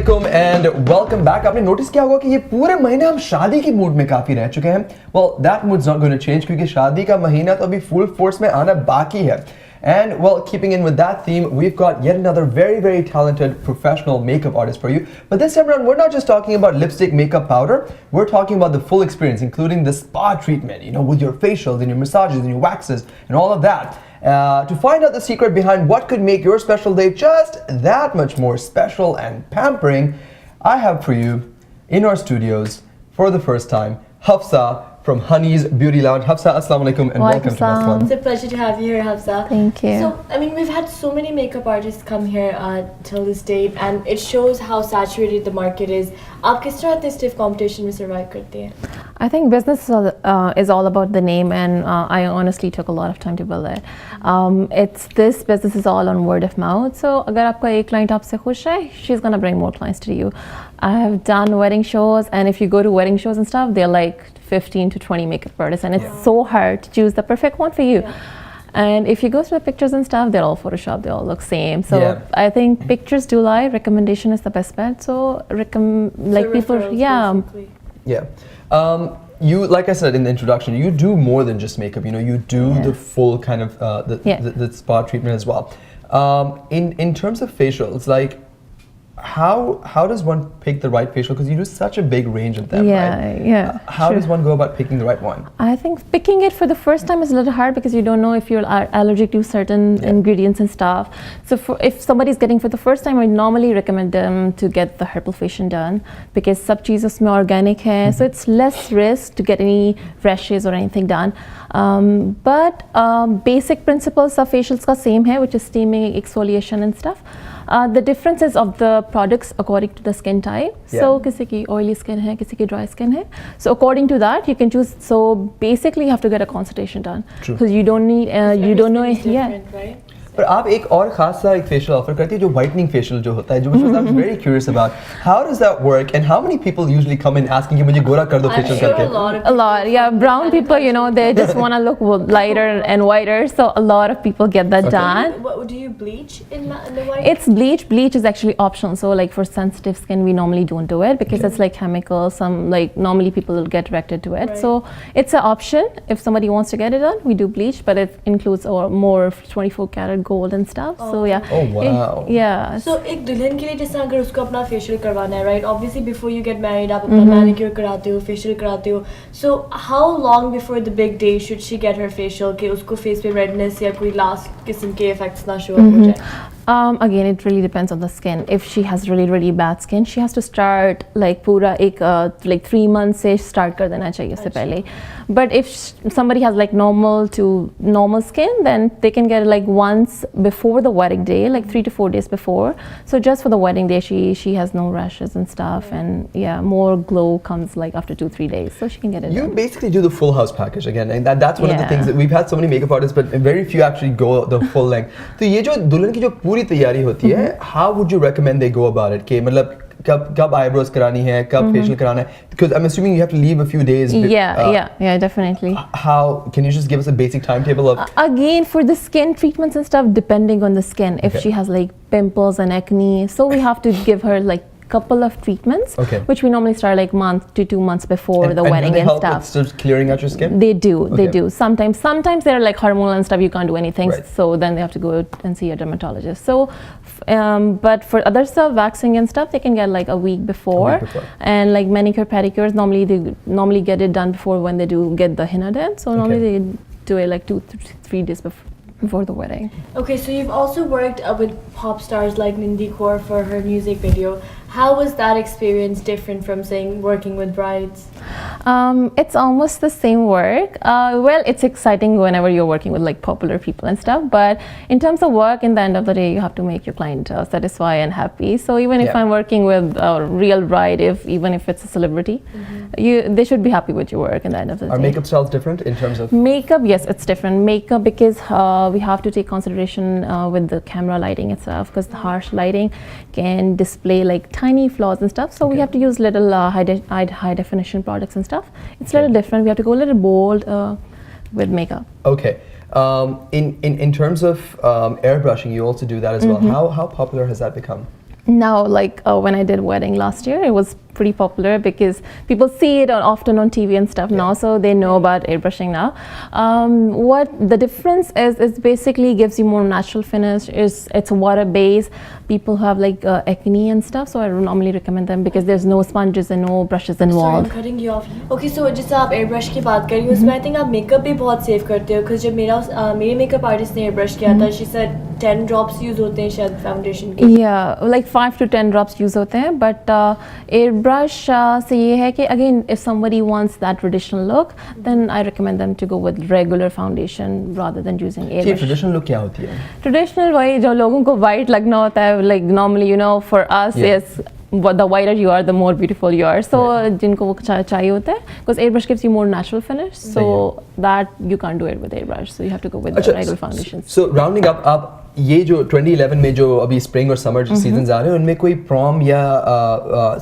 Assalamualaikum and welcome back. आपने notice किया होगा कि ये पूरे महीने हम शादी की मूड में काफी रह चुके हैं. Well, that mood's not going to change क्योंकि शादी का महीना तो अभी full force में आना बाकी है. And well, keeping in with that theme, we've got yet another very, very talented professional makeup artist for you. But this time around, we're not just talking about lipstick, makeup, powder. We're talking about the full experience, including the spa treatment, you know, with your facials and your massages and your waxes and all of that. To find out the secret behind what could make your special day just that much more special and pampering, I have for you in our studios for the first time, Hafsa from Honey's Beauty Lounge. Hafsa, assalamu alaikum and welcome to Must One. It's a pleasure to have you here, Hafsa. Thank you. So, I mean, we've had so many makeup artists come here till this date, and it shows how saturated the market is. आप किस तरह इतने stiff competition में survive करते हैं? I think business is all about the name, and I honestly took a lot of time to build it. This business is all on word of mouth. So अगर आपका एक client आपसे खुश है, she's gonna bring more clients to you. I have done wedding shows, and if you go to wedding shows and stuff, they're like 15 to 20 makeup artists, and it's so hard to choose the perfect one for you. And if you go through the pictures and stuff, they're all Photoshop, they all look same. So I think pictures do lie, recommendation is the best bet. So like people, Basically. Yeah. You, like I said in the introduction, you do more than just makeup. You know, you do the full kind of the spa treatment as well. In terms of facials, like how does one pick the right facial? Because you do such a big range of them, right? How does one go about picking the right one? I think picking it for the first time is a little hard because you don't know if you're allergic to certain ingredients and stuff. So if somebody's getting for the first time, I normally recommend them to get the herbal facial done because सब चीज़ उसमें organic है, so it's less risk to get any rashes or anything done. But basic principles of facials का same है, which is steaming, exfoliation and stuff. The differences of the products according to the skin type. So किसी की oily skin है, किसी की dry skin है. So according to that, you can choose. So basically, you have to get a consultation done because you don't need, you don't know. Right? पर आप एक और खास सा एक फेशियल ऑफर करती है जो whitening facial जो होता है जो मुझे I'm very curious about. How does that work and how many people usually come in asking कि मुझे गोरा कर दो facial करके? A lot, yeah. Brown people, you know, they just want to look lighter and whiter, so a lot of people get that done. What do you bleach in the white? It's bleach. Bleach is actually optional. So like for sensitive skin, we normally don't do it because it's like chemical. Some like normally people will get reacted to it. So it's an option. If somebody wants to get it done, we do bleach, but it includes more 24 karat gold and stuff. So yeah. Oh wow. Yeah. So एक दुल्हन के लिए जैसे अगर उसको अपना facial करवाना है, right? Obviously before you get married, आप अपना manicure कराते हो, facial कराते हो. So how long before the big day should she get her facial कि उसको face पे redness या कोई last किस्म के effects ना show up हो जाए? Again, it really depends on the skin. If she has really bad skin, she has to start like पूरा एक like 3 months से start कर देना चाहिए उससे पहले. But if somebody has like normal to normal skin, then they can get it like once before the wedding day, like 3 to 4 days before. So just for the wedding day, she has no rashes and stuff, and more glow comes like after 2-3 days. So she can get it. You done. basically do the full house package again, and that's one of the things that we've had so many makeup artists, but very few actually go the full length. तो ये जो दुल्हन की जो पूरी तैयारी होती है, how would you recommend they go about it? कि मतलब कब eyebrows करानी है, कब facial कराना है? Because I'm assuming you have to leave a few days. Yeah, definitely. How can you just give us a basic timetable of? Again, for the skin treatments and stuff, depending on the skin, if she has like pimples and acne, so we have to give her like couple of treatments, which we normally start like month to 2 months before the wedding and help stuff. With just clearing out your skin? They do. Sometimes they're like hormonal and stuff. You can't do anything, so then they have to go and see a dermatologist. So, but for other stuff, waxing and stuff, they can get like a week before. And like manicure pedicures, normally get it done before when they do get the henna done. So normally they do it like 2-3 days before the wedding. Okay, so you've also worked with pop stars like Nidhi Kaur for her music video. How was that experience different from saying working with brides? It's almost the same work. Well, it's exciting whenever you're working with like popular people and stuff, but in terms of work, in the end of the day, you have to make your client satisfied and happy. So even if I'm working with a real bride, even if it's a celebrity, they should be happy with your work in the end of the day. Are makeup styles different in terms of? Makeup, yes, it's different. Makeup because we have to take consideration with the camera lighting itself, because the harsh lighting can display like tiny flaws and stuff. So we have to use little high definition products and stuff. It's a little different. We have to go a little bold with makeup. Okay. In terms of airbrushing, you also do that as well. How popular has that become? Now, like when I did wedding last year, it was pretty popular because people see it often on TV and stuff now, so they know about airbrushing now. What the difference is basically gives you more natural finish. It's water based. People who have like acne and stuff, so I normally recommend them because there's no sponges and no brushes Sorry, involved. I'm cutting you off. Okay, so जैसे आप airbrush की बात करी उसमें I think आप makeup भी बहुत save करते हो because जब मेरे makeup artist ने airbrush किया था, she said 10 drops use होते हैं शायद foundation के. Yeah, like 5 to 10 drops use होते हैं, but airbrush से ये है कि again if somebody wants that traditional look, then I recommend them to go with regular foundation rather than using ये airbrush. ट्रेडिशनल लुक क्या होती है? Traditional वही जो लोगों को white लगना होता है, like normally you know for us Yeah. is the whiter you are, the more beautiful you are. So जिनको वो चाहिए होता है, because airbrush gives you more natural finish, so that you can't do it with airbrush. So you have to go with the regular foundations. So rounding up, आप ये जो 2011 में जो अभी स्प्रिंग और समर सीजन्स आ रहे हैं, उनमें कोई प्रॉम या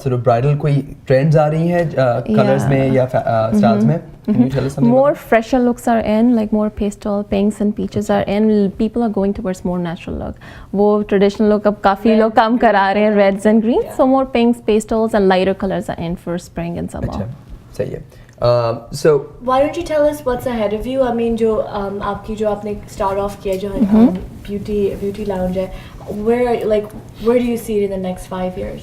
sort of ब्राइडल कोई ट्रेंड्स आ रही हैं कलर्स में या स्टाइल्स में? Can you tell us something More about fresher looks are in, like more pastel pinks and peaches are in. People are going towards more natural look. वो traditional look अब काफी लोग काम करा रहे हैं, reds and greens. So more pinks, pastels and lighter colors are in for spring and summer. अच्छा, सही है. So Why don't you tell us what's ahead of you? I mean जो आपकी जो आपने start off किया जो beauty lounge है, where do you see it in the next 5 years?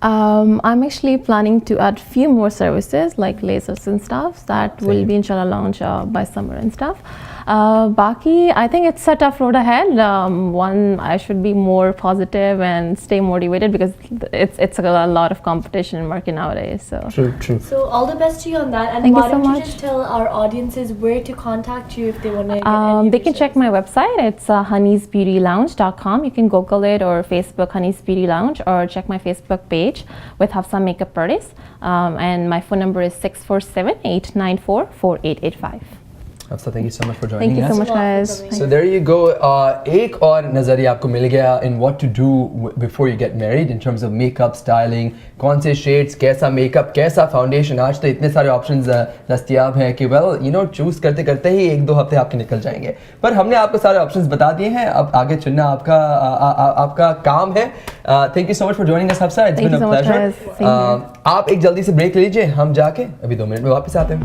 I'm actually planning to add few more services like lasers and stuff that will be inshallah launched by summer and stuff. Baki, I think it's a tough road ahead. One, I should be more positive and stay motivated because it's a lot of competition in market nowadays. So true. So all the best to you on that. And Thank you why so don't you much. just tell our audiences where to contact you if they want to get any they can check my website. It's honeysbeautylounge.com. You can Google it or Facebook Honey's Beauty Lounge or check my Facebook page with Hafsa Makeup Artist. And my phone number is 647-894-4885. Hafsa, thank you so much for joining Thank you us. so much, guys. So there you go. एक और नज़रिया आपको मिल गया in what to do before you get married in terms of makeup, styling, कौन से shades, कैसा makeup, कैसा foundation. आज तो इतने सारे options दस्तियाब हैं कि well, you know, choose करते करते ही 1-2 हफ्ते आपके निकल जाएंगे. पर हमने आपको सारे options बता दिए हैं. अब आगे चुनना आपका काम है. Thank you so much for joining us, Hafsa. It's Thank been you a so much, pleasure. guys. Same here. आप एक जल्दी से break लीजिए. हम जाके अभी 2 मिनट में वापस आते हैं.